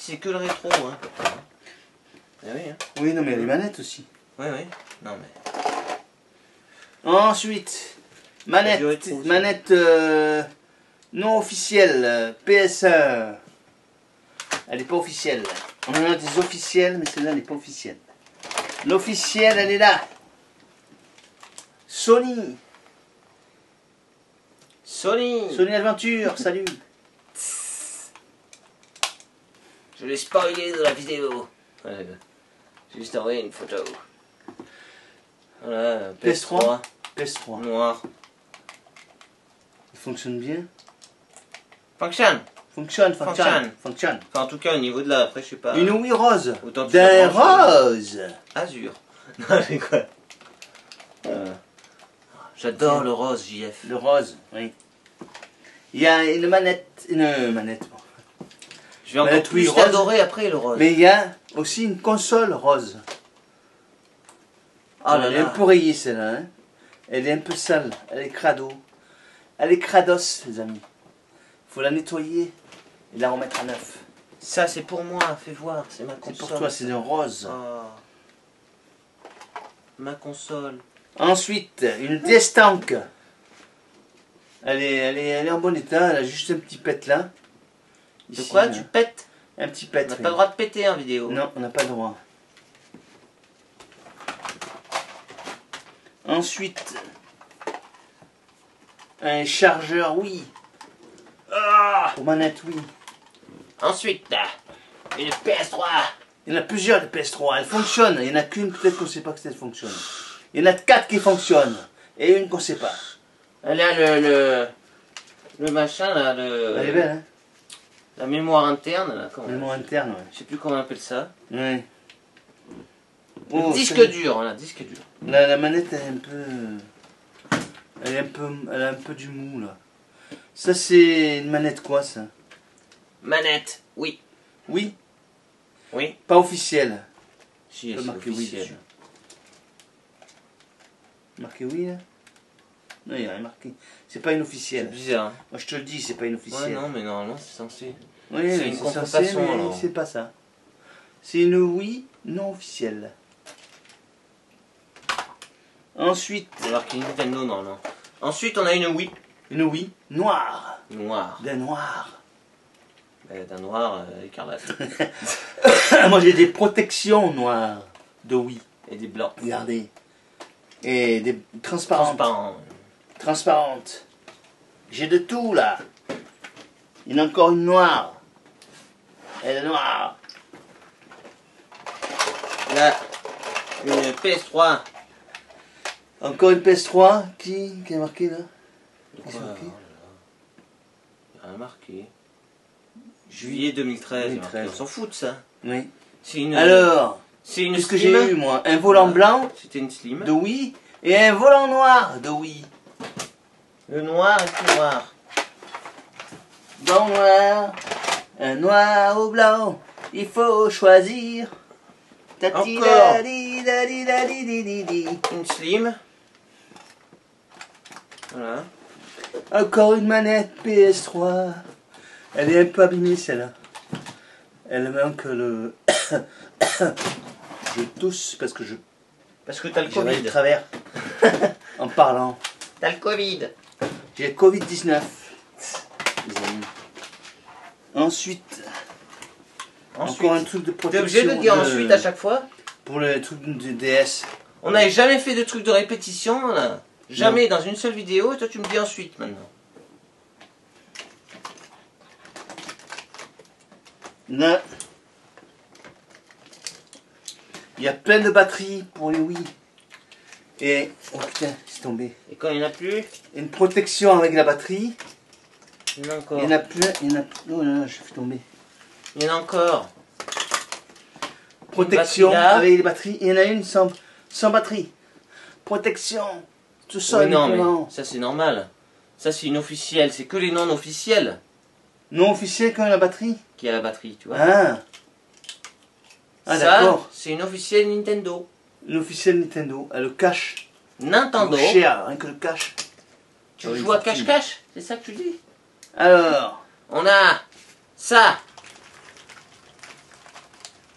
c'est que le rétro, hein. Ah oui, hein. Oui, non, mais les manettes aussi. Oui, oui. Non, mais... Ensuite, manette, du rétro, ça. manette non officielle, PS1. Elle n'est pas officielle. On en a des officielles, mais celle-là n'est pas officielle. L'officielle, elle est là. Sony. Sony Adventure, salut. Je l'ai spoilé dans la vidéo. Ouais, j'ai juste envoyé une photo. Voilà, PS3. PS3. Noir. Il fonctionne bien. Fonctionne. Fonctionne. Enfin, en tout cas, au niveau de là, après, je sais pas. Une Wii rose. Autant que Des ça branche, roses. Azur. Non, j'ai quoi. J'adore le rose, JF. Le rose, oui. Il y a une manette. Bon. Je vais encore Manette plus Wii rose. l'adorer après, le rose. Mais il y a aussi une console rose. Oh là Elle est un là. peu rayée celle-là. Hein. Elle est un peu sale. Elle est crado. Elle est crados, les amis. Faut la nettoyer et la remettre à neuf. Ça, c'est pour moi, fais voir, c'est ma console. C'est pour toi, c'est un rose. Oh. Ma console. Ensuite, une DS-Tank. Elle est en bon état. Elle a juste un petit pet là. De Ici, quoi là. tu pètes? Un petit pet. On n'a oui. pas le droit de péter en vidéo. Non, on n'a pas le droit. Ensuite, un chargeur Wii. Ah. Pour manette Wii. Ensuite, une PS3. Il y en a plusieurs de PS3. Elles fonctionnent. Il n'y en a qu'une, peut-être qu'on ne sait pas que ça fonctionne. Il y en a 4 qui fonctionnent. Et une qu'on ne sait pas. Elle a le machin là, Elle est belle, hein? la mémoire interne là. Comment Le mot interne, ouais. Je sais plus comment on appelle ça. Ouais. Le disque celle- dur, voilà, disque dur. La manette elle est un peu. Elle a un peu du mou là. Ça c'est une manette quoi ça? Manette, oui. Oui, Oui. pas officielle. Si, Pas c'est marqué oui officiel. dessus. Marqué oui là? Non, il n'y a rien marqué. C'est pas une C'est officielle. bizarre. Moi je te le dis, c'est pas une Ouais, officielle. non, mais normalement c'est censé. Oui, c'est mais une c'est contrefaçon, censé, mais alors. c'est pas ça. C'est une oui non officielle. Ensuite, C'est marqué Nintendo, non. Ensuite, on a une Wii. une oui noire. Noire. D'un noir. D'un noir écarlate. Moi j'ai des protections noires de oui. Et des blancs. Regardez. Et des transparentes. Transparents. Transparentes. J'ai de tout là. Il y en a encore une noire. Elle est noire. Là, une PS3. Encore une PS3 qui est marquée là. Quoi, C'est marqué oh là là. Il y a rien marqué. Juillet 2013. 2013. On s'en fout de ça. Oui. C'est une. Alors, C'est une qu'est-ce que Slim. j'ai eu moi? Un volant blanc C'était une Slim. de oui et un volant noir de oui. Le noir et le noir. Blanc noir, un noir ou blanc, il faut choisir. Tati Encore. dadi dadi dadi didi di. Une Slim. Voilà. Encore une manette PS3. Elle est un peu abîmée celle-là. Elle manque le. Je tousse parce que Parce que t'as le j'ai de Covid. travers en parlant. T'as le Covid. J'ai le Covid-19. les amis. Ensuite, encore un truc de T'es protection. obligé de dire ensuite à chaque fois. Pour le truc de DS. On n'avait jamais fait de truc de répétition là. Jamais dans une seule vidéo. Et toi tu me dis ensuite maintenant. Là, il y a plein de batteries pour les Wii. Et, oh putain, c'est tombé. Et quand il n'y en a plus, Une protection avec la batterie. il y en a encore. Il y en a plein, il y en a. Oh là là, je fais tomber. Il y en a encore. Protection batterie là. avec les batteries. Il y en a une sans batterie. Protection. Tout ça, Oui, non, uniquement. mais ça c'est normal. Ça c'est une officielle. C'est que les non officiels Non officiel quand il y a la batterie. qui a la batterie, tu vois. Ah. Ah Ça, d'accord. c'est une officielle Nintendo. L'officiel Nintendo. Elle le cache. Nintendo. Cher, rien que le cache. Tu Ah oui, joues à fortune. cache-cache. C'est ça que tu dis. Alors. On a ça.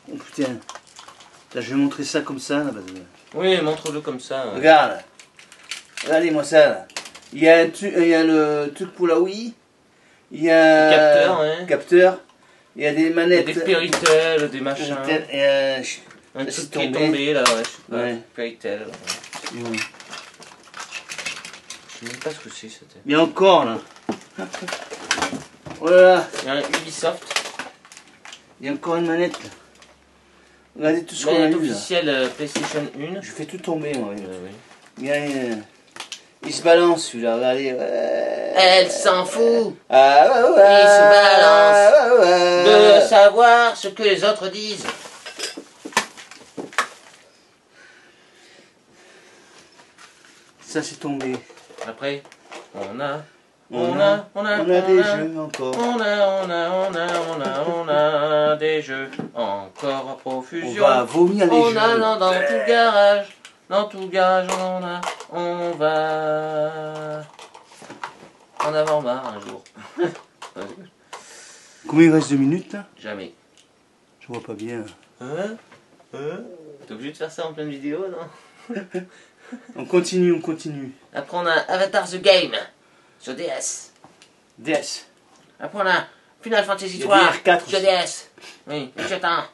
Oh putain. Là, je vais montrer ça comme ça. Là, Oui, montre-le comme ça. Regarde. Regardez-moi ça. Là. Il y a le truc pour la Wii. Il y a un capteur, hein. Capteur. Il y a des manettes. Des Péritel, des machins. Et un truc qui est tombé là, ouais, je sais pas. Ouais. Péritel. Ouais. Je sais même pas ce que c'est, c'était. Il y a encore là. Oh là là. Il y a un Ubisoft. Il y a encore une manette. Là. Regardez tout ce qu'on a Manette eu là. officielle PlayStation 1. Je fais tout tomber moi. Oui. Il y a il se balance celui-là, regardez. Elle s'en fout. Ah, Il se balance de savoir ce que les autres disent. Ça c'est tombé. Après, on a des jeux encore. On a des jeux encore à profusion. On va vomir les jeux. Dans tout le garage. Dans tout le garage, on va en avoir marre un jour. Combien il reste de minutes là? Jamais. Je vois pas bien. T'es obligé de faire ça en pleine vidéo, non? On continue. Après on a Avatar The Game sur DS. DS. Après on a Final Fantasy Il y a 3 DR4 sur aussi. DS. Oui, j'attends.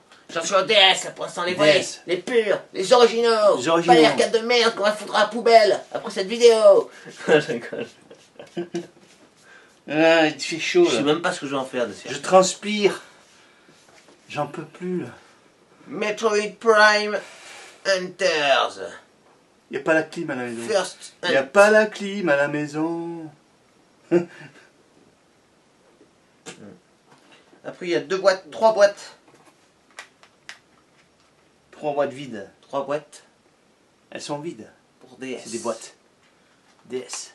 Sur DS, pour l'instant les vrais, DS. les purs, les originaux. Les originaux. Pas les arcades de merde qu'on va foutre à la poubelle après cette vidéo. Je rigole. Ah, il fait chaud Je sais là. même pas ce que je vais en faire dessus. Je transpire. J'en peux plus là. Metroid Prime Hunters. Il n'y a pas la clim à la maison. First Il n'y a pas la clim à la maison. Après il y a 3 boîtes. 3 boîtes vides. 3 boîtes Elles sont vides. pour DS. C'est des boîtes. DS.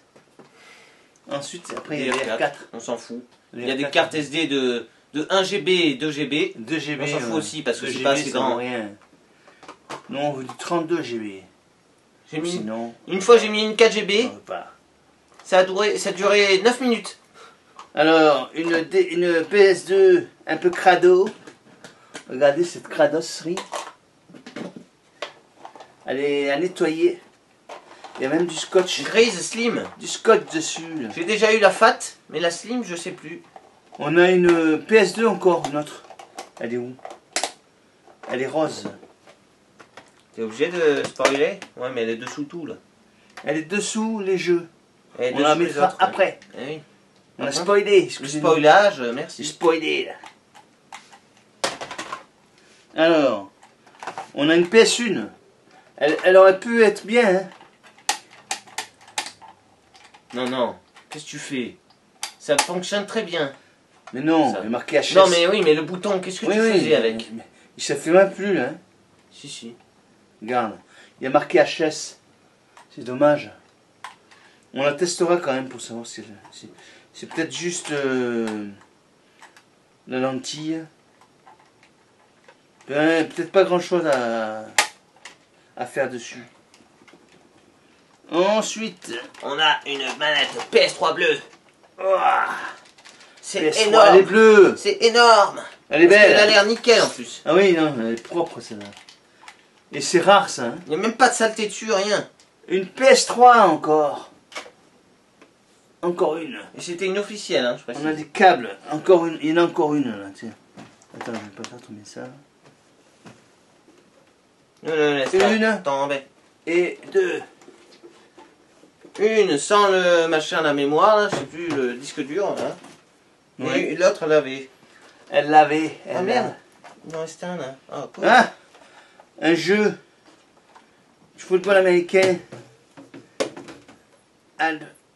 Ensuite, après, il y a les DR4. R4. On s'en fout. Les Il y a des R4. cartes SD de 1 GB et 2 GB. 2 GB. On s'en fout aussi parce que 2 c'est pas GB, assez ça grand. vaut rien. Non, on veut du 32 GB. J'ai mis Sinon, une fois j'ai mis une 4 on GB. veut pas. Ça a duré 9 minutes. Alors, une PS2 un peu crado. Regardez cette cradosserie. Elle est à nettoyer. Il y a même du scotch. Grise Slim. Du scotch dessus. Là. J'ai déjà eu la Fat, mais la Slim je sais plus. On a une PS2 encore, notre. Elle est où? Elle est rose. T'es obligé de spoiler? Ouais, mais elle est dessous tout là. Elle est dessous les jeux. Elle est On la dessous les mettra autres, après. ouais. Eh oui. On a spoilé. Le Excusez-moi. spoilage, J'ai merci. spoilé là. Alors, on a une PS1. Elle aurait pu être bien. Hein. Non. Qu'est-ce que tu fais? Ça fonctionne très bien. Mais non, Ça. il est marqué HS. Non mais oui, mais le bouton, qu'est-ce que tu faisais avec? mais il se fait même plus là. Hein. Si. Regarde, il y a marqué HS. C'est dommage. On la testera quand même pour savoir si c'est peut-être juste la lentille. Peut-être pas grand chose à faire dessus. Ensuite, On a une manette PS3 bleue. C'est PS3, énorme. elle est bleue. C'est énorme. Elle est Parce qu'elle a belle. l'air nickel en plus. Ah oui, non, elle est propre celle-là. Et c'est rare ça. Hein. Il n'y a même pas de saleté dessus, rien. Une PS3 encore. Encore une. Et c'était une officielle, hein, je précise. On a des câbles. Encore une. Il y en a encore une là, tiens. Attends, je vais pas faire tomber ça. Non, laisse pas Une. tomber. Et deux. Une sans le machin, la mémoire, là, je sais plus, le disque dur, hein. Oui. Et l'autre, elle avait. Elle l'avait. Ah merde. Il en restait un là. Ah, cool. Ah, un jeu. Football américain.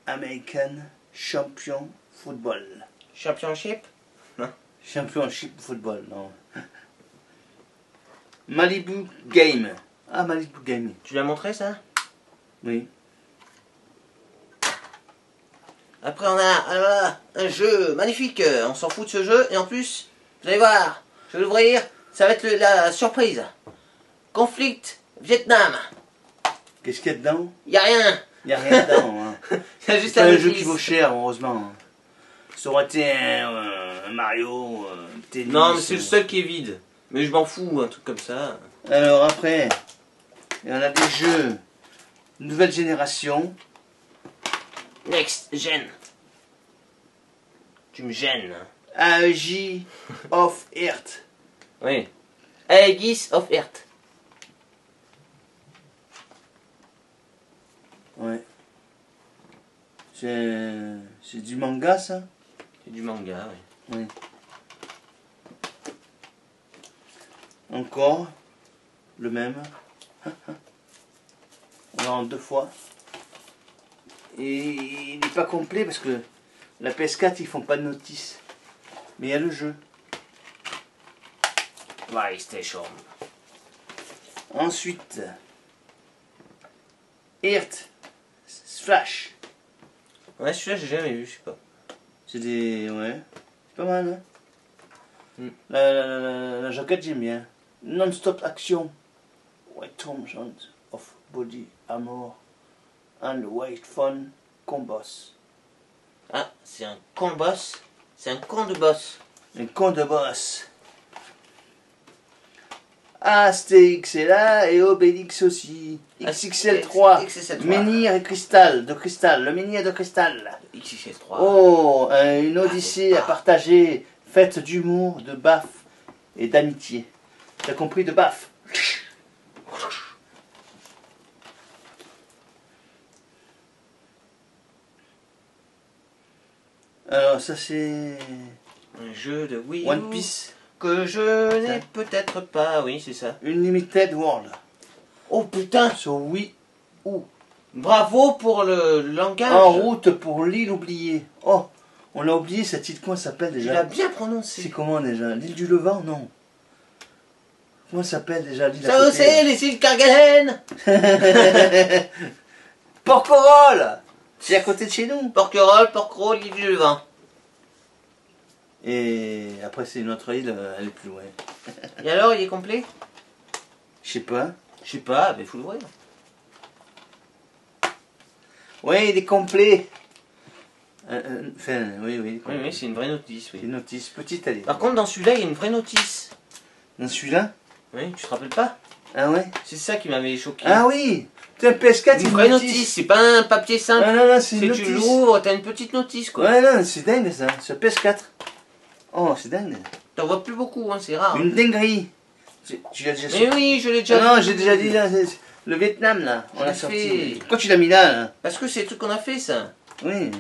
American Champion Football. Championship. Championship Football, non. Malibu Game. Ah, Malibu Game. Tu l'as montré ça? Oui. Après on a alors là, un jeu magnifique, on s'en fout de ce jeu et en plus, vous allez voir, je vais l'ouvrir, ça va être la surprise. Conflict Vietnam. Qu'est-ce qu'il y a dedans? Il n'y a rien. Il n'y a rien dedans. Hein. Il y a juste C'est pas la un jeu qui notice. vaut cher, heureusement. Ça aurait été un Mario, un tennis. Non mais c'est le seul qui est vide. Mais je m'en fous, un truc comme ça. Alors après, il y en a des jeux nouvelle génération. Next Gen. Tu me gênes. AEJ of Earth. Oui. Aegis of Earth. Ouais. C'est du manga ça? C'est du manga, oui. Oui. Encore le même. On l'a en 2 fois. Et il n'est pas complet parce que la PS4 ils font pas de notice. Mais il y a le jeu. PlayStation. Ensuite, Earth Flash. Ouais, celui-là, j'ai jamais vu, je sais pas. C'est des. Ouais. C'est pas mal, hein? La jaquette, j'aime bien. Non-stop action. White Thompson of Body Armor. And White Fun Combos. Ah, c'est un con boss. C'est un con de boss. Un con de boss. Astérix est là et Obélix aussi. XXL3. XXL3. Menhir et cristal. De cristal. Le menhir de cristal. XXL3. Oh, une odyssée à partager. Faite d'humour, de baffe et d'amitié. T'as compris, de baffe. Alors ça c'est Un jeu de Wii U One Piece que je n'ai peut-être pas. Oui, c'est ça. Unlimited World Oh putain! sur Wii U. Bravo pour le langage. En route pour l'île oubliée. Oh, on a oublié cette petite, comment ça s'appelle Tu déjà? l'as bien C'est prononcé. comment déjà? L'île du Levant? Non. Comment ça s'appelle déjà l'île à Ça côté, c'est les îles Kerguelen. Porquerolles. C'est à côté de chez nous. Porquerolles, l'île du Levant. Et après c'est une autre île, elle est plus loin. Et alors, il est complet? Je sais pas. Je sais pas, mais faut l'ouvrir. Ouais, il est complet. Enfin, oui, oui. Oui, oui, c'est une vraie notice, C'est oui. une notice petite, elle est. Par contre, dans celui-là, il y a une vraie notice. Dans celui-là? Oui, tu te rappelles pas? Ah ouais? C'est ça qui m'avait choqué. Ah oui! C'est un PS4, Une vraie notice, c'est pas un papier simple. Ah non, non, c'est Si une tu notice. l'ouvres, t'as une petite notice, quoi. Ouais, non, c'est dingue ça. C'est un PS4. Oh, c'est dingue. T'en vois plus beaucoup, hein, c'est rare. Une dinguerie. Tu l'as déjà Mais oui, je l'ai déjà Non, vu. j'ai déjà dit là, le Vietnam là, on Je l'a l'ai sorti. fait. Pourquoi tu l'as mis là, là? Parce que c'est le truc qu'on a fait, ça. Oui.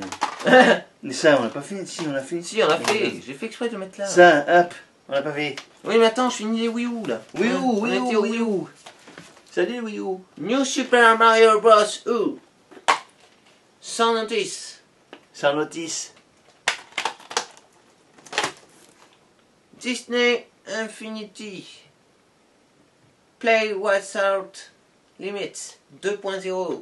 Mais ça, on l'a pas fait. Si, on l'a fait. Si, on l'a fait. J'ai fait exprès de le mettre là. Ça, hop, on l'a pas fait. Oui, mais attends, je finis les Wii U, là. Wii U, Hein, on Wii U, était au Wii U. Salut Wii U. New Super Mario Bros. U. Sans notice. Sans notice. Disney Infinity. Play Without Limits 2.0.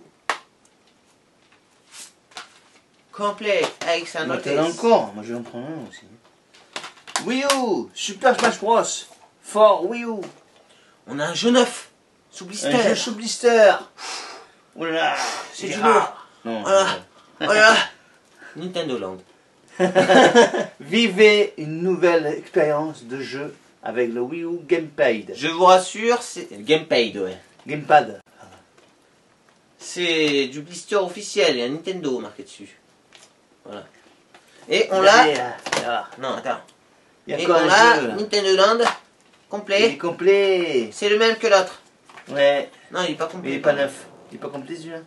Complet avec sa notice. Maintenant encore, moi je vais en prendre un aussi. Wii U, Super Smash Bros. For Wii U. On a un jeu neuf. Sous blister. Un jeu sous blister. Oula, C'est du rare. lourd. Non. Voilà. Voilà. Nintendo Land. Vivez une nouvelle expérience de jeu avec le Wii U Gamepad. Je vous rassure, c'est Gamepad, ouais. Gamepad. C'est du blister officiel, il y a Nintendo marqué dessus. Voilà. Et on Regardez, l'a. là. Non, attends. Il y a Et encore on un l'a jeu. Nintendo Land Il est complet. complet. C'est le même que l'autre. Ouais. Non, il est pas Mais complet. il est pas neuf. Il est pas complet celui-là.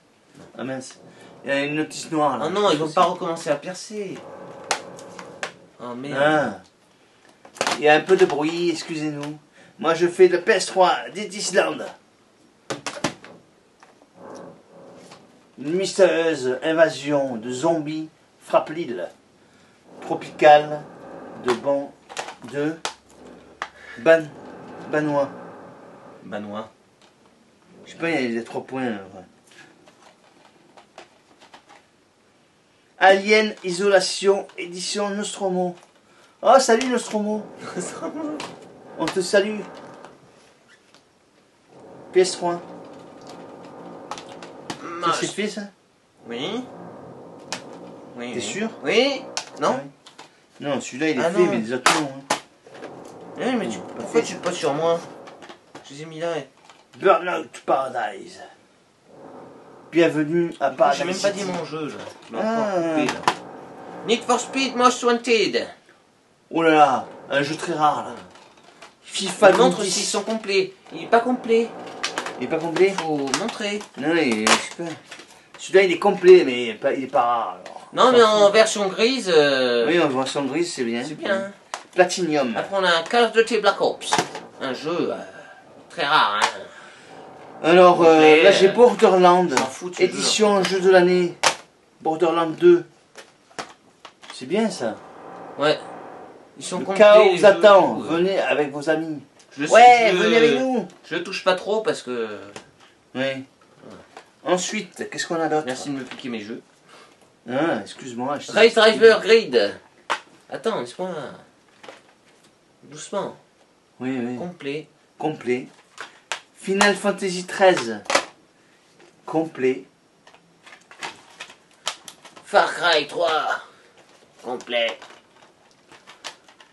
Ah mince. Il y a une notice noire là. Oh non, ils vont pas recommencer à percer. Oh merde. Ah. Il y a un peu de bruit, excusez-nous. Moi je fais le PS3 d'Island. Une mystérieuse invasion de zombies frappe l'île tropicale de Banois. Banois. Je sais pas, il y a 3 points. Là, ouais. Alien Isolation édition Nostromo. Oh salut Nostromo. On te salue. PS3. Ça c'est fait ça? Oui. Oui. T'es sûr? Oui. Non. Ah oui. Non, celui-là il est Ah fait, non. mais les autres non. Hein. Oui, mais pourquoi tu le poses sur moi? Je les ai mis là. Burnout Paradise. Bienvenue à Paradise. J'ai même pas dit City. mon jeu là. Je l'ai encore coupé là. Need for Speed Most Wanted. Oh là là, un jeu très rare là. FIFA Il montre 2010. s'ils sont complets. Il est pas complet. Il est pas complet? Faut montrer. Non, je sais pas. Celui-là il est complet, mais il est pas rare alors. Non, mais en version grise. Oui, en version grise, c'est bien. C'est bien. Platinum. Après, on a Call of Duty Black Ops. Un jeu très rare. Hein. Alors, Mais, là j'ai Borderland. je m'en fous de ce Édition jeu de l'année. Borderland 2. C'est bien ça. Ouais. Ils sont Le complets. chaos les vous jeux, attend. tout. Venez avec vos amis. Je Ouais, je- venez avec nous. Je touche pas trop parce que. Oui. Ensuite, qu'est-ce qu'on a d'autre? Merci de me piquer mes jeux. Ah, excuse-moi. je sais- Race Driver Grid. Attends, laisse-moi. Doucement. Oui, oui. Complet. Complet. Final Fantasy 13. Complet. Far Cry 3. Complet.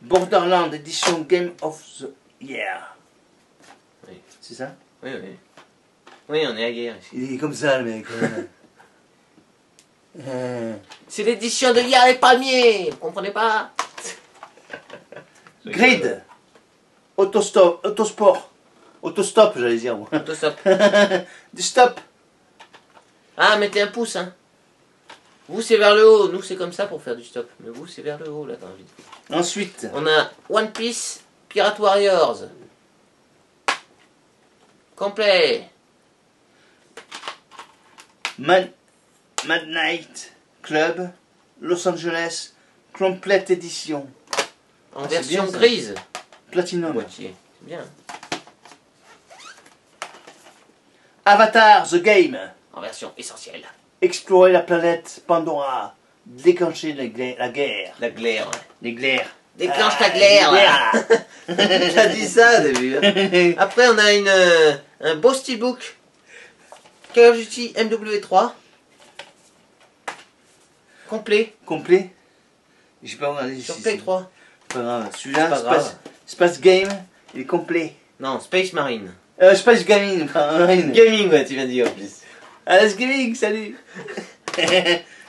Borderland édition Game of the Year. Oui. C'est ça? Oui, oui. Oui, on est à guerre ici. Il est comme ça le mec. C'est l'édition de Hier les Palmiers. Vous comprenez pas? Grid. Autostop. Autosport. Autostop, j'allais dire. Moi. Autostop. Du stop. Ah, mettez un pouce, hein. Vous, c'est vers le haut. Nous, c'est comme ça pour faire du stop. Mais vous, c'est vers le haut, là, dans la vidéo. Ensuite, On a One Piece Pirate Warriors. Complet. Midnight Club. Los Angeles. Complete édition. En Ah, version c'est bien, ça. grise. Platinum. Moitié. C'est bien. Avatar The Game. En version essentielle. Explorer la planète Pandora. Déclencher la guerre. La glaire, ouais. Les glaires. Déclenche ta glaire, là. T'as dit ça au début. Hein. Après, on a un beau steelbook. Call of Duty MW3. Complet. Complet. J'ai pas regardé ici. Sur Play 3. Pas grave. C'est Celui-là, pas grave. Space Game, il est complet. Non, Space Marine. Space Gaming, pas Marine. Gaming, ouais, tu viens de dire en plus. Alice Gaming, salut.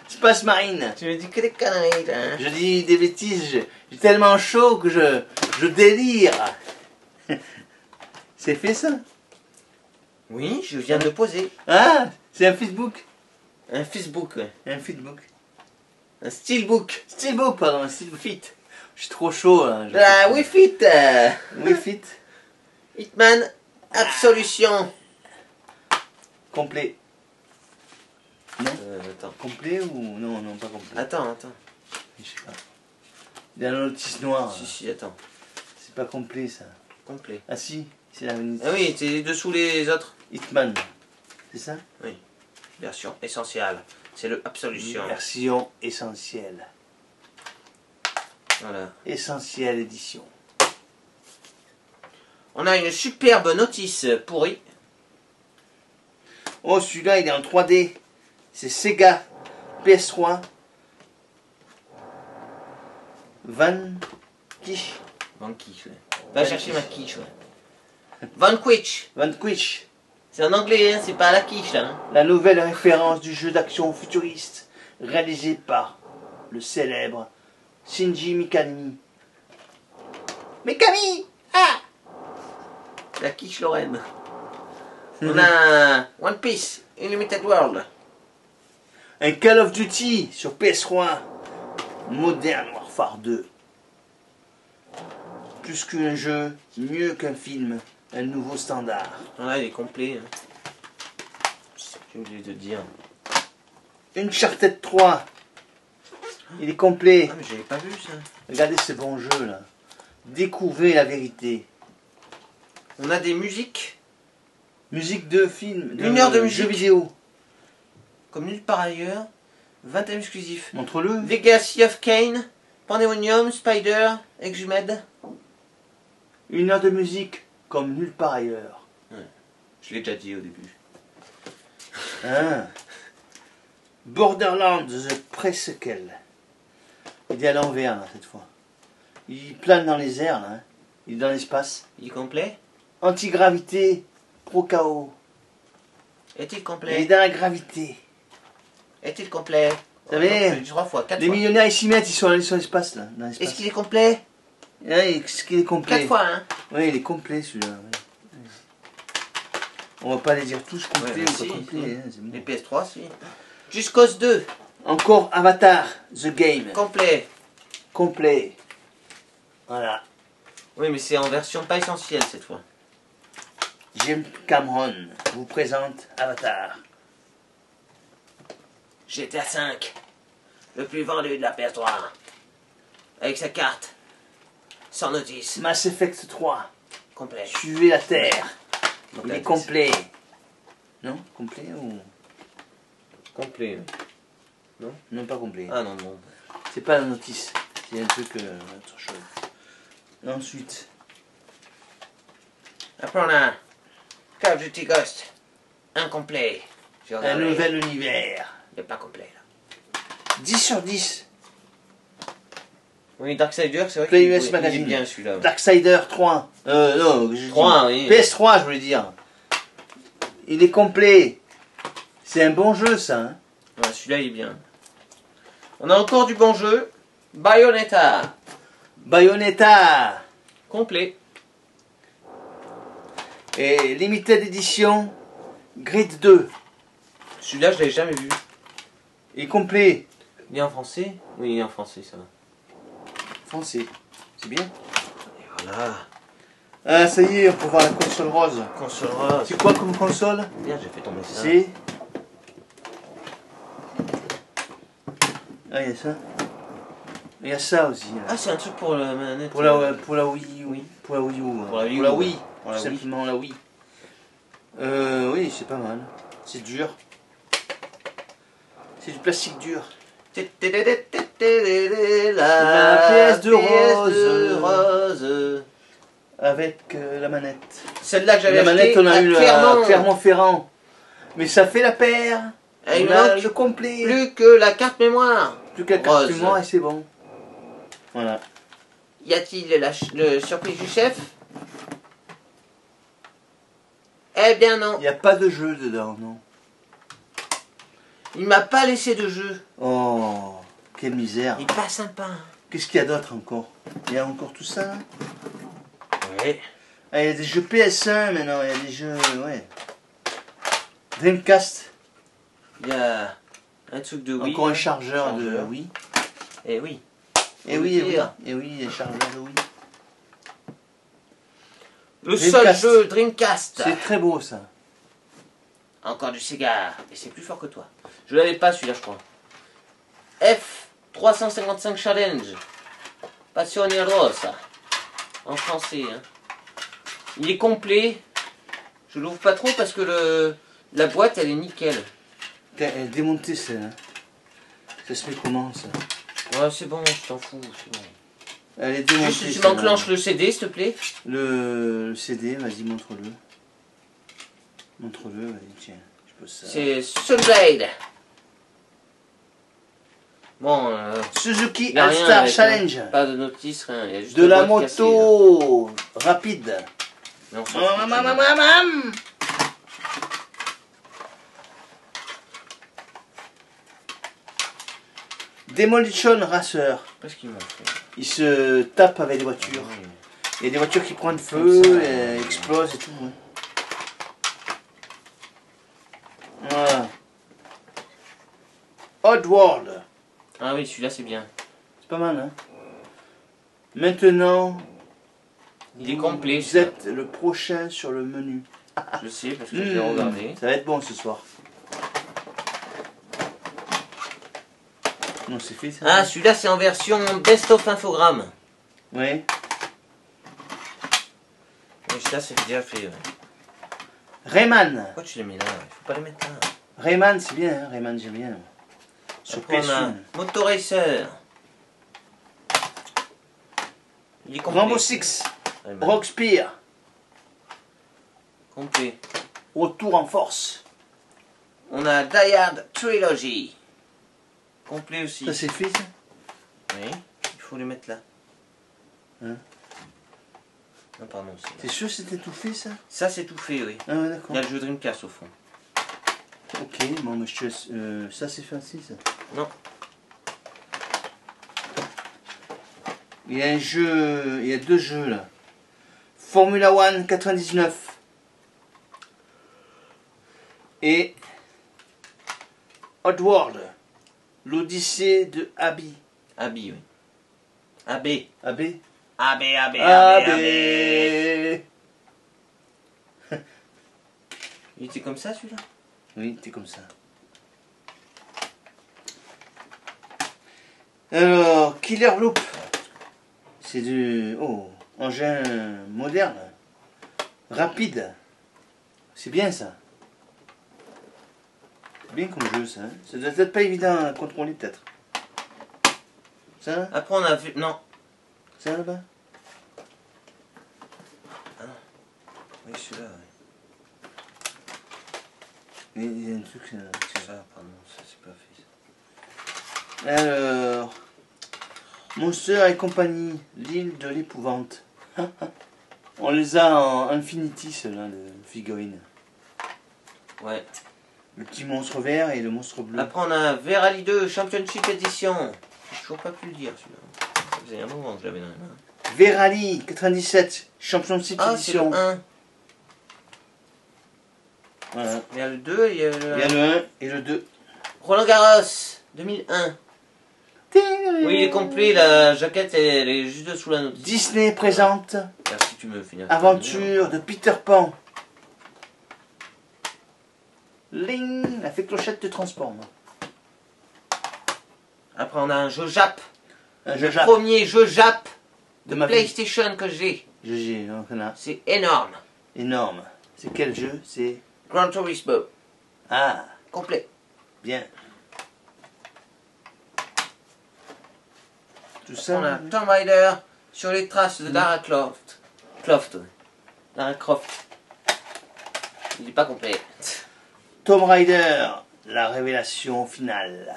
Space Marine. Tu me dis que des conneries, là. Hein. Je dis des bêtises, j'ai tellement chaud que je délire. C'est fait ça? Oui, je viens de le poser. Ah, c'est un Facebook. Un Facebook, ouais. Un Facebook. Un steelbook. Steelbook, pardon, un Steelbook. Fit. Je suis trop chaud là. Ah, Wii Fit. Oui, Fit. Hitman Absolution. Complet. Non? Attends. Complet ou non, non, pas complet. Attends. Je sais pas. Il y a la notice noire. Si, attends. C'est pas complet ça. Complet. Ah si, c'est la notice. Ah oui, c'est dessous les autres. Hitman. C'est ça? Oui. Version essentielle. C'est le Absolution. Version essentielle. Voilà. Essentielle édition. On a une superbe notice pourrie. Oh, celui-là, il est en 3D. C'est Sega PS3. Vanquish. Vanquish, ouais. Va chercher ma quiche, ouais. Vanquish. Vanquish. C'est en anglais, hein, c'est pas à la quiche, là. Hein. La nouvelle référence du jeu d'action futuriste réalisé par le célèbre Shinji Mikami. Mikami! Ah! La quiche Lorraine. On a One Piece, Unlimited World. Un Call of Duty sur PS3. Modern Warfare 2. Plus qu'un jeu, mieux qu'un film, un nouveau standard. Voilà, il est complet. Hein. J'ai oublié de dire. Uncharted 3. Il est complet. Ah, mais j'avais pas vu ça. Regardez ce bon jeu là. Découvrez la vérité. On a des musiques, Musique de film. Une heure de jeux musique. vidéo. comme nulle part ailleurs. 20 thèmes exclusifs. Montre-le. Legacy of Kain, Pandemonium, Spider, Exhumed. 1 heure de musique comme nulle part ailleurs. Je l'ai déjà dit au début. Hein? Borderlands The Prequel. Il est à l'envers là cette fois. Il plane dans les airs là. Hein. Il est dans l'espace. Il est complet? Antigravité, pro KO. Est-il Il est complet? dans la gravité. Est-il complet? Vous savez, Oh, 3 fois, 4 les fois. millionnaires ils s'y mettent, ils sont allés sur l'espace là. Dans l'espace. Est-ce qu'il est complet? Est-ce qu'il est complet? 4 fois, hein? Oui, il est complet celui-là. Oui. On va pas les dire tous complets ou si, pas complets. si. Hein, c'est bon. Les PS3, si. Jusqu'au 2. Encore Avatar, The Game. Complet. Complet. Voilà. Oui, mais c'est en version pas essentielle cette fois. James Cameron vous présente Avatar. GTA 5. Le plus vendu de la PS3. Avec sa carte. Sans notice. Mass Effect 3. Complet. Suivez la Terre. Il Complet. est complet. Non? Complet ou... Complet, oui. Non, pas complet. Ah non, non. C'est pas la notice. C'est un truc autre chose. Ensuite, Après on a Call of Duty Ghost. Incomplet. J'ai un regardé. nouvel univers. Il n'est pas complet là. 10 sur 10. Oui, Darksider, c'est vrai Play qu'il US il est Magazine. bien celui-là. Ouais. Darksider 3. Non, 3, oui. PS3, je voulais dire. Il est complet. C'est un bon jeu, ça. Hein. Ouais, celui-là il est bien. On a encore du bon jeu. Bayonetta. Bayonetta. Complet. Et Limited Edition. Grid 2. Celui-là je l'avais jamais vu. Il est complet. Il est en français? Oui, il est en français, ça va. Français. C'est bien. Et voilà. Ah, ça y est, on peut voir la console rose. Console rose. C'est quoi comme console? Merde, j'ai fait tomber ça. C'est... Ah, il y a ça. Il y a ça aussi. Là. Ah, c'est un truc pour la manette. Pour la Wii U. Oui. Pour la Wii U. Pour la Wii U, Pour la ouais. Wii. Pour la Tout Wii. simplement la Wii. Oui, c'est pas mal. C'est dur. C'est du plastique dur. La pièce de rose. Avec la manette. Celle-là que j'avais La achetée manette, on a à eu Clermont-Ferrand. Mais ça fait la paire. Et il On a manque le complet. plus que la carte mémoire. Plus qu'à carte Rose. mémoire et c'est bon. Voilà. Y a-t-il le surprise du chef? Eh bien non. Il n'y a pas de jeu dedans, non. Il m'a pas laissé de jeu. Oh, quelle misère. Il est pas sympa. Qu'est-ce qu'il y a d'autre encore? Il y a encore tout ça là? Oui. Ah, il y a des jeux PS1 maintenant, il y a des jeux... Ouais. Dreamcast. Il y a un truc de Wii. Encore un chargeur de Chargeur. Wii. Eh oui. Et Faut oui, le et oui. dire. Et oui, il y a un chargeur de Wii. Le Dreamcast. seul jeu Dreamcast. C'est très beau ça. Encore du Sega. Et c'est plus fort que toi. Je l'avais pas celui-là, je crois. F355 Challenge. Passionerosa. En français. Hein. Il est complet. Je l'ouvre pas trop parce que la boîte elle est nickel. Elle est démontée ça. Ça se fait comment ça? Ouais, c'est bon, je t'en fous. C'est bon. Elle est démontée. Juste, tu celle-là. m'enclenches le CD, s'il te plaît. Le CD, vas-y, montre-le. Montre-le, vas-y, tiens. Je pose ça. C'est Sunblade. Bon, Suzuki y a rien All-Star avec, Challenge. hein. Pas de notice, rien. Y a juste De la boîte cassée, là. moto rapide. Mais on s'en fout, Mamam. Demolition Racer. Qu'est-ce qu'ils m'ont fait? Il se tape avec des voitures. Oui. Il y a des voitures qui prennent feu, Comme ça, explosent et tout. Ouais. Voilà. Oddworld. Ah oui, celui-là c'est bien. C'est pas mal, hein. Maintenant, Il est complet. vous celui-là. êtes le prochain sur le menu. Je sais parce que je l'ai regardé. Ça va être bon ce soir. Non, c'est fait ça. Ah, celui-là c'est en version Best of Infogramme. Oui. Oui, celui-là c'est déjà fait. Ouais. Rayman. Pourquoi tu les mets là? Il faut pas les mettre là. Rayman, c'est bien, hein. Rayman, j'aime bien. Sur Après, on a PS1. Motoracer. Il est complet. Rambo 6. Rayman. Rock Spear. Complet. Retour en force. On a Die Hard Trilogy. Complet aussi. Ça, c'est fait, ça. Oui, il faut les mettre là. Hein? Non, pardon. T'es sûr que c'était tout fait ça? Ça, c'est tout fait, oui. Ah ouais, Il d'accord. y a le jeu Dreamcast au fond. Ok, bon, mais je te laisse. Ça, c'est facile ça. Non. Il y a un jeu. Il y a deux jeux là. Formula One 99. Et. Oddworld. L'Odyssée de Abby. Abby, oui. AB. Abby? AB, AB, AB, AB. Abby. Il était comme ça, celui-là? Oui, t'es comme ça. Alors, Killer Loop. C'est du engin moderne. Rapide. C'est bien ça. C'est bien comme jeu ça. Hein. Ça doit être pas évident à contrôler peut-être. Ça? Après, on a vu. Non. Ça là-bas? Oui, celui-là, oui. Il y a un truc. C'est ça, pardon, ça, c'est pas fait. Ça. Alors. Monster et compagnie. L'île de l'épouvante. On les a en Infinity, ceux-là, de figurines. Ouais. Le petit monstre vert et le monstre bleu. Après, on a Verali 2 Championship Edition. J'ai toujours pas pu le dire, celui-là. Ça faisait un moment que je l'avais dans les mains. Verali 97, Championship Ah, c'est le Edition. 1. Voilà. Il y a le 2 et il y a le Il y a le 1 et le 2. Roland Garros 2001. Oui, il est complet, la jaquette elle est juste dessous la note. Disney présente Merci, tu me finis. Aventure de Peter Pan. Ling, la fée clochette te transforme. Après, on a un jeu Jap. Un jeu Le Jap premier jeu Jap de de ma vie. PlayStation que j'ai. GG, donc on a C'est énorme. énorme. C'est quel jeu? C'est. Gran Turismo. Ah, Complet. bien. Tout ça. On a Tomb Raider sur les traces de Lara Croft. Lara Croft. Il n'est pas complet. Tomb Raider, la révélation finale.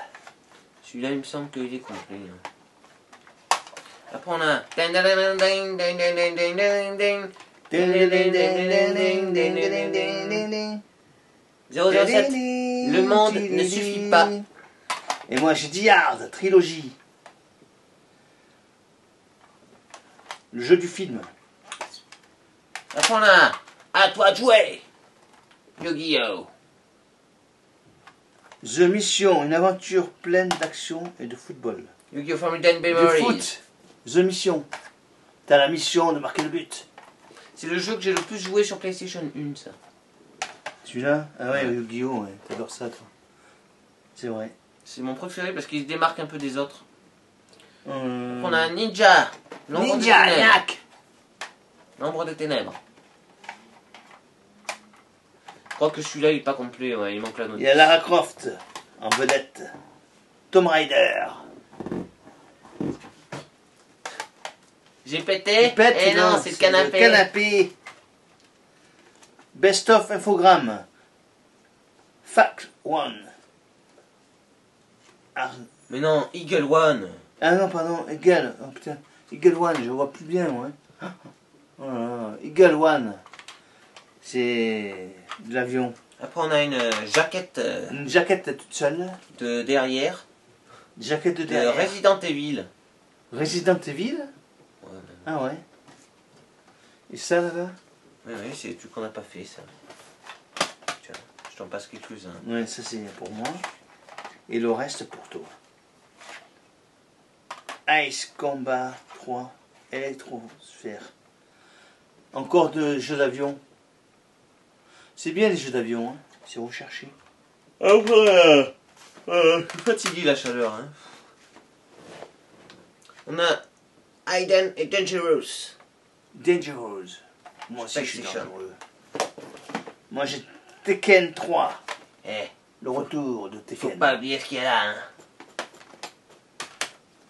Celui-là, il me semble qu'il est complet. Après, on a 007. Le monde ne suffit pas. Et moi j'ai dit Hard, trilogie. Le jeu du film. Après, on a À toi de jouer. Yu-Gi-Oh! The Mission, une aventure pleine d'action et de football. Yu-Gi-Oh! Forbidden De Memories. foot. The Mission. T'as la mission de marquer le but. C'est le jeu que j'ai le plus joué sur PlayStation 1, ça. Celui-là? Ah ouais, Yu-Gi-Oh! Ouais. T'adores ça, toi. C'est vrai. C'est mon préféré parce qu'il se démarque un peu des autres. Euh... On a un Ninja. L'ombre des Ninja, ténèbres. Knack. L'ombre des ténèbres. Je crois que celui-là il est pas complet, ouais, il manque la note. Il y a Lara Croft en vedette. Tomb Raider. J'ai pété. Il pète, Eh non, c'est le canapé. canapé. Best of infogramme. Fact One. Mais non, Eagle One. Ah non, pardon, Eagle. Oh putain, Eagle One, je vois plus bien, moi. Oh là là, Eagle One. C'est de l'avion. Après on a une jaquette Une jaquette toute seule. de derrière. Jaquette de De derrière. Resident Evil. Resident Evil. Ouais, Ah ouais. Et ça là-bas? oui, c'est le truc qu'on n'a pas fait, ça. Tiens, je t'en passe quelques-uns. Ouais, ça c'est pour moi. Et le reste pour toi. Ice Combat 3. Électrosphère. Encore de jeux d'avion. C'est bien les jeux d'avion, hein. C'est recherché. Après, je suis fatigué la chaleur. Hein. On a Hidden et Dangerous. Dangerous. Moi aussi je suis PlayStation. dangereux. Moi j'ai Tekken 3. Eh, Le retour de faut Tekken. pas oublier ce qu'il y a là. Hein.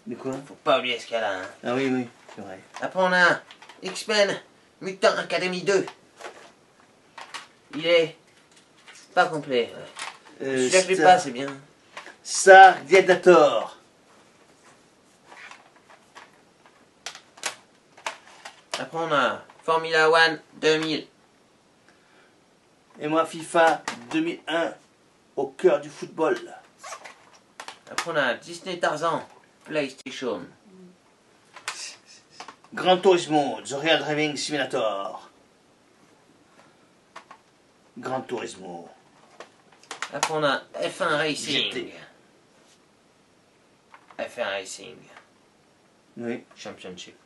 De quoi? Faut pas oublier ce qu'il y a là. Hein. Ah oui, oui, c'est vrai. Après on a X-Men Mutant Academy 2. Il est pas complet. Ouais. Celui-là je l'ai pas, c'est bien. Star Gladiator. Après on a Formula One 2000. Et moi, FIFA 2001, au cœur du football. Après, on a Disney Tarzan, PlayStation. Gran Turismo, The Real Driving Simulator. Gran Turismo. Après, on a F1 Racing. GT. F1 Racing. Oui. Championship.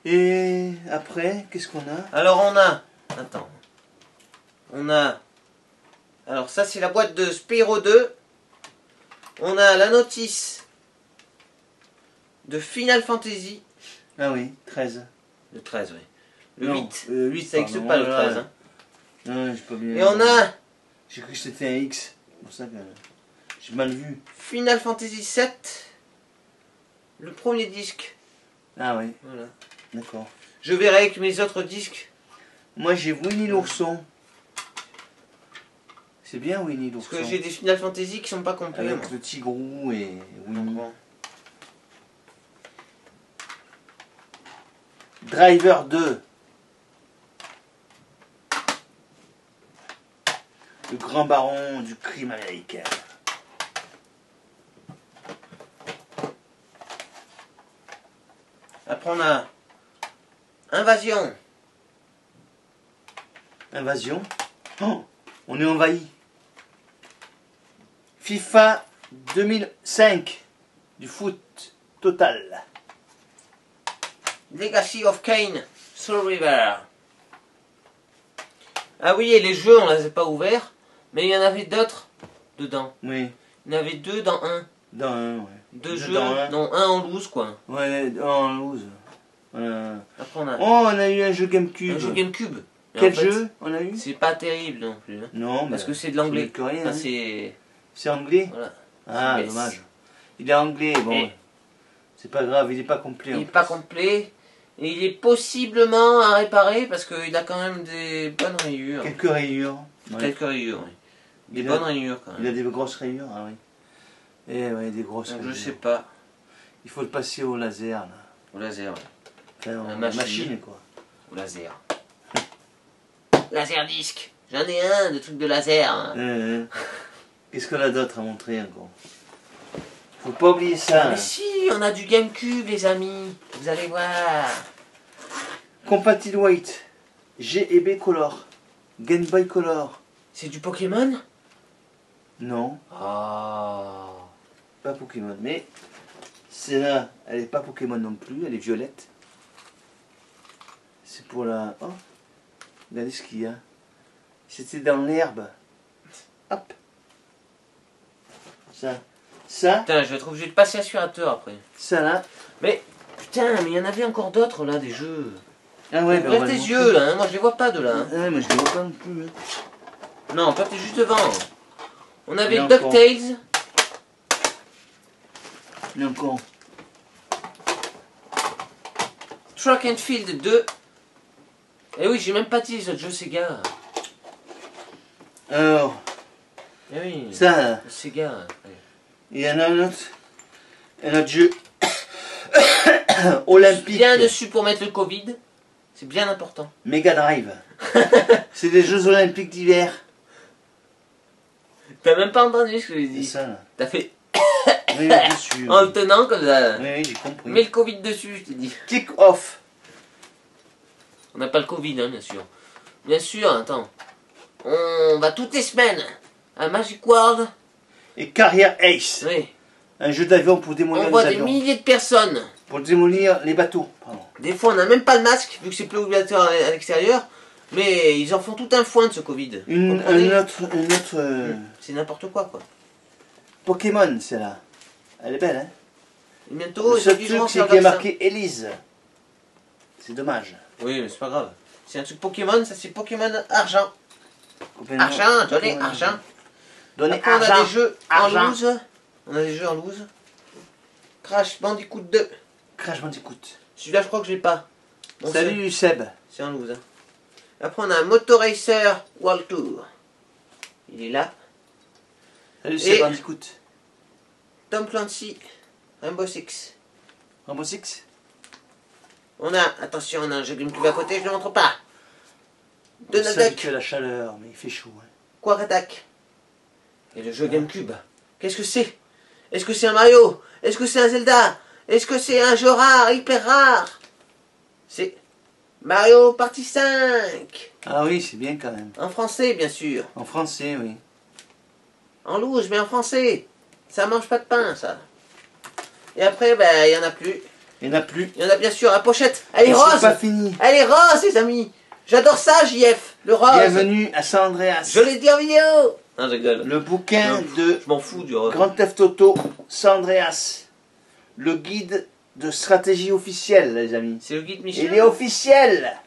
Et après, qu'est-ce qu'on a? Alors, on a... Attends. On a... Alors, ça, c'est la boîte de Spyro 2. On a la notice de Final Fantasy. Ah oui, 13. Le 13, oui. Le Non, 8. 8, Ça n'existe pas, le 13. Hein. Non, j'ai pas bien. Et on a J'ai cru que c'était un X. C'est pour ça que j'ai mal vu. Final Fantasy 7. Le premier disque. Ah oui, Voilà. d'accord. Je verrai avec mes autres disques. Moi, j'ai Winnie l'ourson. C'est bien Winnie Parce l'ourson. que j'ai des Final Fantasy qui sont pas complets. Avec moi. le tigrou et Winnie. Bon. Driver 2. Le grand baron du crime américain. Après, on a Invasion. Invasion. Oh, on est envahi. FIFA 2005. Du foot total. Legacy of Kain. Soul River. Ah oui, et les jeux, on les a pas ouverts. Mais il y en avait d'autres dedans. Oui, Il y en avait deux dans un. dans un, ouais. Deux jeux, Dans un. non, un en loose, quoi. Ouais, en loose. Voilà. Après, on a Oh, on a eu un jeu GameCube. un jeu GameCube. Mais Quel en fait, jeu on a eu? c'est pas terrible non plus. Hein. Non, Parce que c'est de l'anglais. que rien. Enfin, hein. c'est... C'est anglais? Voilà. Ah, Yes. dommage. Il est anglais, bon. Et- C'est pas grave, il est pas complet. Il en n'est plus. pas complet. Et il est possiblement à réparer parce qu'il a quand même des bonnes rayures. Quelques rayures. Ouais. Quelques rayures, oui. Des Il a- bonnes rayures quand Il même. a des grosses rayures, ah oui. Eh ouais, des grosses Donc, rayures. je sais pas. Il faut le passer au laser, là. Au laser, ouais. Enfin, La la machine. machine, quoi. Au laser. Laser disque. J'en ai un de trucs de laser. Hein. Qu'est-ce qu'on a d'autre à montrer encore? Faut pas oublier ça. Mais si, on a du GameCube, les amis. Vous allez voir. Compatible White. G et B Color. Game Boy Color. C'est du Pokémon? Non, Ah. pas Pokémon. Mais celle-là, elle est pas Pokémon non plus. Elle est violette. C'est pour la... Oh, regardez ce qu'il y a. C'était dans l'herbe. Hop. Ça, Putain, je vais être obligé de passer aspirateur après. ça là. Mais, putain, mais il y en avait encore d'autres là, des jeux. Ah ouais, ben, on Ouvre va tes le yeux montrer. là, hein. Moi je les vois pas de là. hein. Ah ouais, mais je les vois pas non plus. Hein. Non, toi t'es juste devant. On avait Et encore. DuckTales. Il y a encore. Track and Field 2. Eh oui, j'ai même pas dit les autres jeux Sega. Alors, Eh oui, ça, Sega. Ouais. il y en a un autre jeu olympique. Bien dessus pour mettre le Covid. C'est bien important. Mega Drive. C'est des Jeux Olympiques d'hiver. T'as même pas entendu ce que j'ai C'est dit. ça là. T'as fait Oui, bien sûr. en le tenant comme ça. Oui, j'ai compris. Mets le Covid dessus, je t'ai dit. Kick off. On n'a pas le Covid, hein, bien sûr. Bien sûr, attends. On va toutes les semaines à Magic World. Et Carrière Ace. Oui. Un jeu d'avion pour démolir On les voit des avions. milliers de personnes. Pour démolir les bateaux. Pardon. Des fois, on n'a même pas le masque, vu que c'est plus obligatoire à l'extérieur. Mais ils en font tout un foin de ce Covid. Une Comprenez autre C'est n'importe quoi, quoi. Pokémon, celle-là. Elle est belle, hein. Et bientôt, Le ils seul obligeront truc, à c'est faire qu'il y a comme ça. marqué Elise. C'est dommage. Oui, mais c'est pas grave. C'est un truc Pokémon, ça c'est Pokémon argent. Complètement. Argent, donnez Pokémon. argent. Donnez Après, on a argent. des jeux Argent. en loose. On a des jeux en loose. Crash Bandicoot 2. Crash Bandicoot. Celui-là, je crois que je l'ai pas. Bon, Salut Seb. C'est en loose. Hein. Après, on a un Moto Racer World Tour. Il est là. Salut Et- Seb Bandicoot. Tom Clancy Rainbow Six. Rainbow Six. On a, attention, on a un jeu GameCube à côté, je ne le montre pas. Donald On Duck. s'habitue à la chaleur, mais il fait chaud. Hein. Quark Attack. Et le jeu GameCube. Qu'est-ce que c'est? Est-ce que c'est un Mario? Est-ce que c'est un Zelda? Est-ce que c'est un jeu rare, hyper rare? C'est Mario Party 5. Ah oui, c'est bien quand même. En français, bien sûr. En français, oui. En louche, mais en français. Ça mange pas de pain, ça. Et après, ben, il y en a plus. Il n'y en a plus. Il y en a bien sûr, la pochette. Elle est Et rose. c'est pas fini. Elle est rose, les amis. J'adore ça, JF. Le rose. Bienvenue à San Andreas. Je l'ai dit en vidéo. Non, je rigole. Le bouquin de Je m'en fous du rose. Grand Theft Auto San Andreas. Le guide de stratégie officielle, les amis. C'est le guide Michel. Il est officiel.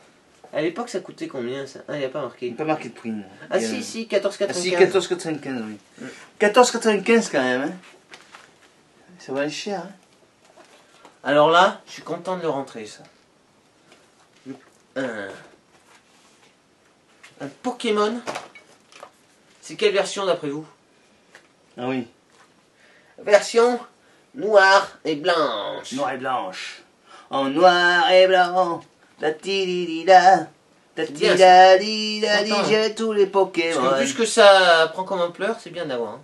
À l'époque, ça coûtait combien, ça? Ah, il n'y a pas Il marqué. n'y a pas marqué de prix. Ah, si, 14,95. Ah si, 14,95, oui. 14,95 quand même. Hein. Ça va aller cher. Hein. Alors là, je suis content de le rentrer, ça. Un Pokémon. C'est quelle version d'après vous? Ah oui. Version noire et blanche. Noir et blanche. En noir et blanc. La tididida. La bien, tidadida. Content, J'ai tous les Parce Pokémon. que plus que ça prend comme ampleur, c'est bien d'avoir. Hein.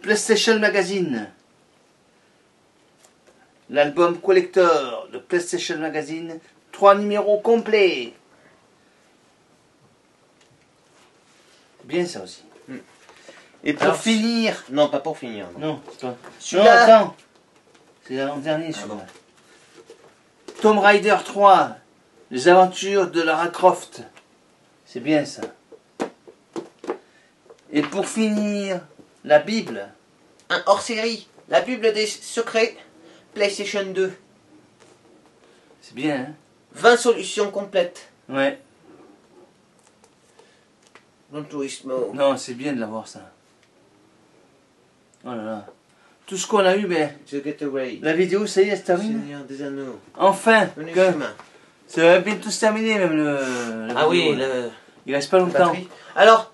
PlayStation Magazine. L'album collector de PlayStation Magazine. 3 numéros complets. Bien ça aussi. Et pour Alors, finir... Non, pas pour finir. Non. Non, c'est pas... Non, Celui-là. attends. C'est l'avant-dernier celui-là. bon. Tomb Raider 3. Les aventures de Lara Croft. C'est bien ça. Et pour finir, la Bible. Un hors-série. La Bible des secrets. PlayStation 2. C'est bien, hein? 20 solutions complètes. Ouais. Gran Turismo. Non, c'est bien de l'avoir ça. Oh là là. Tout ce qu'on a eu, ben... The Getaway. La vidéo, ça y est, c'est terminé. Seigneur des Anneaux. Enfin Venu que- chemin. Ça va bientôt se terminer, même la Ah oui, vidéo, là. le... Il reste pas longtemps. batterie. Alors,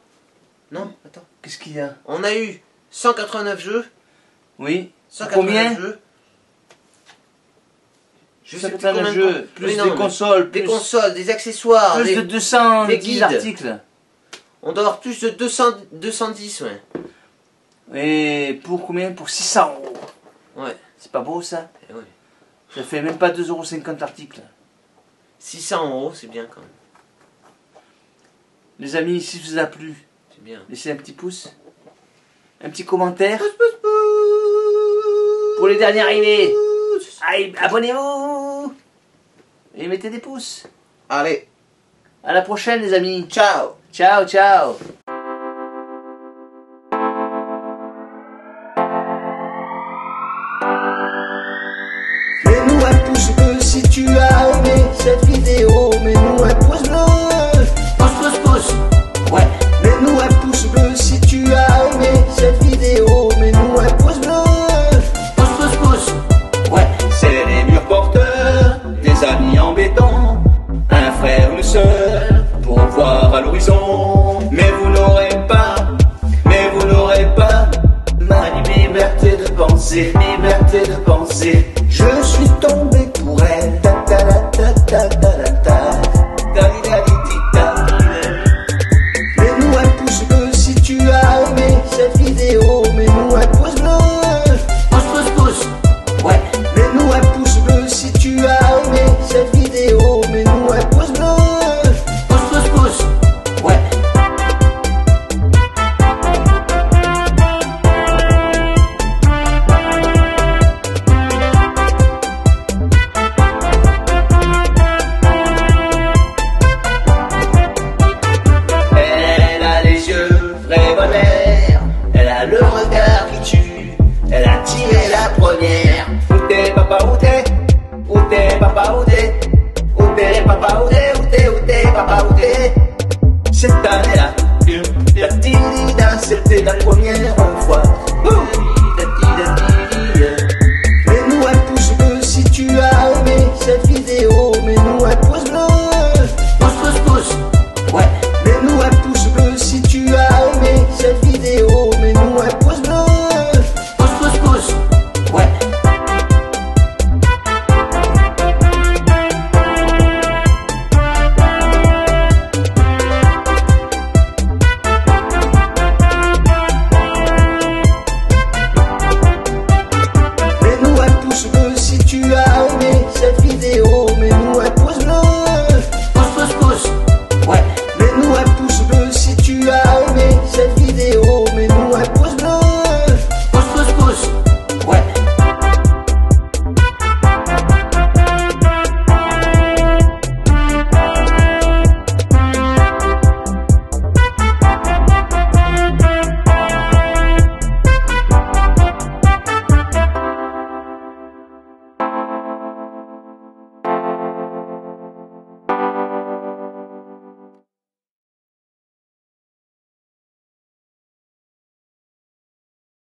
non, attends. Qu'est-ce qu'il y a? On a eu 189 jeux. Oui. 189 Combien? jeux. Je sais Ça plus peut être combien un de jeu, con- plus Oui, non, des mais consoles, des plus, consoles, des accessoires. plus des- de 210 des guides. articles. On doit avoir plus de 210, ouais. Et pour combien? Pour 600 €. Ouais. C'est pas beau ça? Eh ouais. Ça fait même pas 2,50 € l'article. 600 €, c'est bien quand même. Les amis, si ça vous a plu, C'est bien. laissez un petit pouce, un petit commentaire. Pour les derniers arrivés, allez, abonnez-vous et mettez des pouces. Allez, À la prochaine les amis. ciao. Ciao, ciao. Mets-nous un pouce bleu si tu as aimé cette vidéo. Mets-nous un pouce bleu. Pouce. Ouais. Mets-nous un pouce bleu si tu as aimé cette vidéo. Mets-nous un pouce bleu. Pouce. Ouais. C'est les murs porteurs, des amis en béton, un frère, une sœur, pour voir à l'horizon. Mais vous n'aurez pas ma liberté de penser, Je suis tombé pour elle. Ta ta ta ta ta ta ta. Ta-di-da-di-di-ta. Mets-nous un pouce bleu si tu as aimé cette vidéo. Mets-nous un pouce bleu. Pouce. Ouais. Mets-nous un pouce bleu si tu as aimé cette vidéo. Mets-nous un pouce bleu. Pouce. Ouais. Elle a les yeux revolver, elle a le regard qui tue, elle a tiré la première. Où t'es papa, où t'es? Où t'es papa, où t'es? Où t'es papa, où t'es? Où t'es papa,